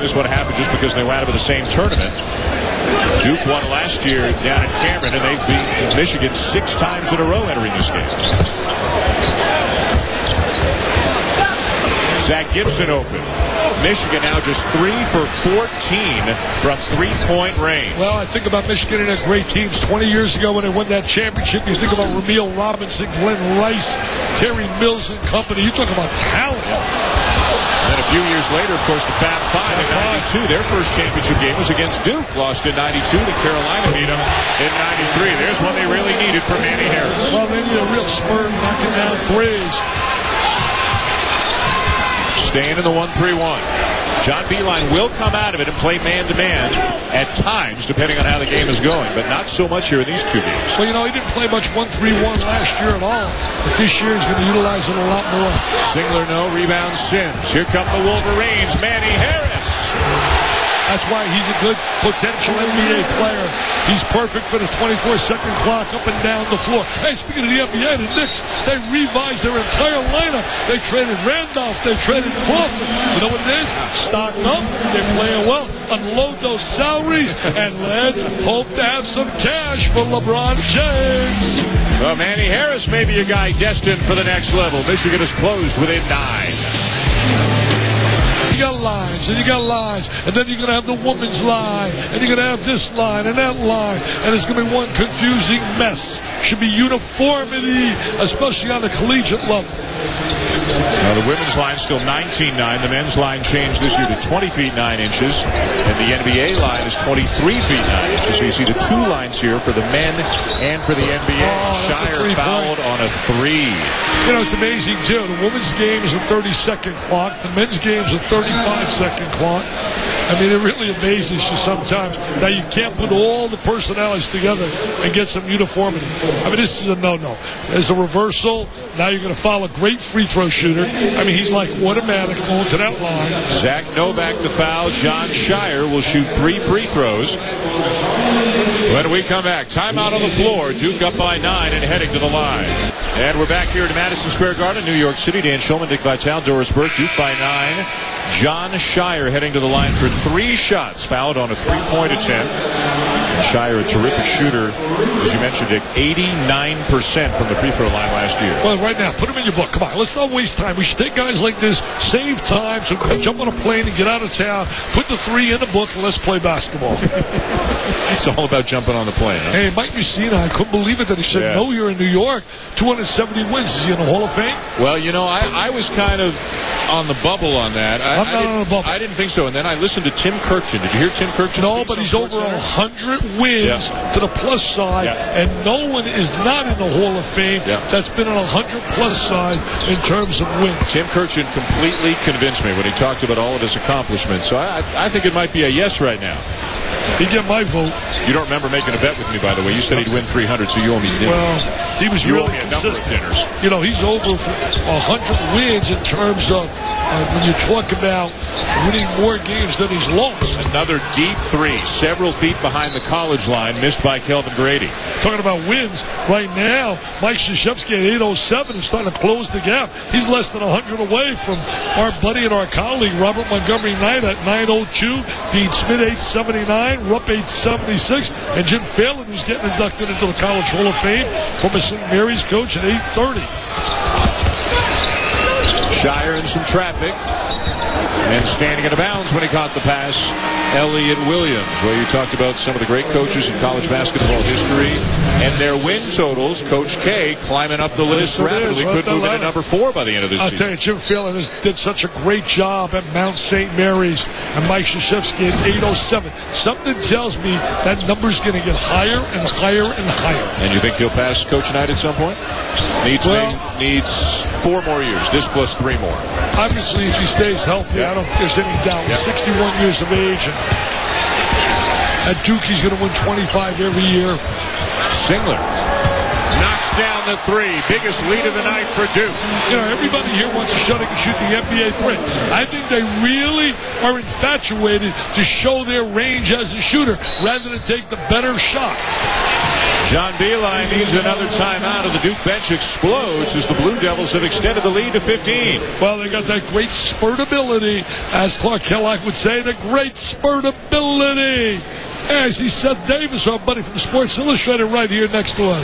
this is what happened just because they wound up in the same tournament. Duke won last year down in Cameron, and they've beat Michigan 6 times in a row entering this game. Zach Gibson open. Michigan now just 3 for 14 from three-point range. Well, I think about Michigan and their great teams. 20 years ago when they won that championship, you think about Ramil Robinson, Glenn Rice, Terry Mills and company. You talk about talent. And then a few years later, of course, the Fab Five in 92. Their first championship game was against Duke. Lost in 92 to Carolina, beat them in 93. There's one they really needed from Manny Harris. Well, they need a real spurt, knocking down threes. Staying in the 1-3-1. John Beilein will come out of it and play man-to-man at times, depending on how the game is going, but not so much here in these 2 games. Well, you know, he didn't play much 1-3-1 last year at all, but this year he's going to utilize it a lot more. Singler, no. Rebound, Sims. Here come the Wolverines. Manny Harris. That's why he's a good potential NBA player. He's perfect for the 24-second clock up and down the floor. Hey, speaking of the NBA, the Knicks, they revised their entire lineup. They traded Randolph. They traded Crawford. You know what it is? Stocked up. They're playing well. Unload those salaries, and let's hope to have some cash for LeBron James. Well, Manny Harris may be a guy destined for the next level. Michigan is closed within 9. You got lines, and you got lines, and then you're going to have the women's line, and you're going to have this line and that line, and it's going to be one confusing mess. Should be uniformity, especially on the collegiate level. Now the women's line still 19-9. The men's line changed this year to 20 feet 9 inches, and the NBA line is 23 feet 9 inches. So you see the 2 lines here for the men and for the NBA. Shire fouled on a 3. You know, it's amazing, too. The women's game is a 30-second clock. The men's game is a 35-second clock. I mean, it really amazes you sometimes that you can't put all the personalities together and get some uniformity. I mean, this is a no-no. There's a reversal. Now you're going to foul a great free throw shooter. I mean, he's like automatic going to that line. Zach Novak the foul. John Shire will shoot 3 free throws. When we come back, timeout on the floor. Duke up by 9 and heading to the line. And we're back here at Madison Square Garden, New York City. Dan Schulman, Dick Vitale, Doris Burke. Duke by 9. John Shire heading to the line for 3 shots. Fouled on a 3-point attempt. Shire, a terrific shooter. As you mentioned, Dick, 89% from the free throw line last year. Well, right now, put him in your book. Come on, let's not waste time. We should take guys like this, save time, so we can jump on a plane and get out of town, put the 3 in the book, and let's play basketball. It's all about jumping on the plane. Huh? Hey, Mike Mussina, I couldn't believe it that he said no here in New York. 270 wins. Is he in the Hall of Fame? Well, you know, I was kind of on the bubble on that. I'm not on the bubble. I didn't think so. And then I listened to Tim Kirchin. Did you hear Tim Kirchin? No, but he's over 100 wins to the plus side, and no one is not in the Hall of Fame that's been on 100-plus side in terms of wins. Tim Kirchin completely convinced me when he talked about all of his accomplishments. So I think it might be a yes right now. He'd get my vote. You don't remember making a bet with me, by the way. You said he'd win 300, so you owe me dinner. Well, he was really consistent. Dinners. You know, he's over for 100 wins in terms of when you talk about winning more games than he's lost. Another deep 3, several feet behind the college line, missed by Kelvin Grady. Talking about wins, right now, Mike Krzyzewski at 807 is starting to close the gap. He's less than 100 away from our buddy and our colleague, Robert Montgomery Knight at 902, Dean Smith 879, Rupp 876, and Jim Phelan, who's getting inducted into the College Hall of Fame, former St. Mary's coach at 830. Shire in some traffic. And standing out of bounds when he caught the pass, Elliott Williams. Well, you talked about some of the great coaches in college basketball history and their win totals. Coach K climbing up the list rapidly. Could move into number 4 by the end of this season. I'll tell you, Jim Phelan did such a great job at Mount St. Mary's, and Mike Krzyzewski at 807. Something tells me that number's going to get higher and higher and higher. And you think he'll pass Coach Knight at some point? Needs 4 more years. This plus 3 more. Obviously, if he stays healthy, I don't think there's any doubt. He's 61 years of age, and at Duke, he's going to win 25 every year. Singler knocks down the 3. Biggest lead of the night for Duke. You know, everybody here wants to show they can shoot the NBA 3. I think they really are infatuated to show their range as a shooter rather than take the better shot. John Beilein needs another timeout, and the Duke bench explodes as the Blue Devils have extended the lead to 15. Well, they got that great spurtability, as Clark Kellogg would say, the great spurtability. As he said, Davis, our buddy from Sports Illustrated, right here next to us.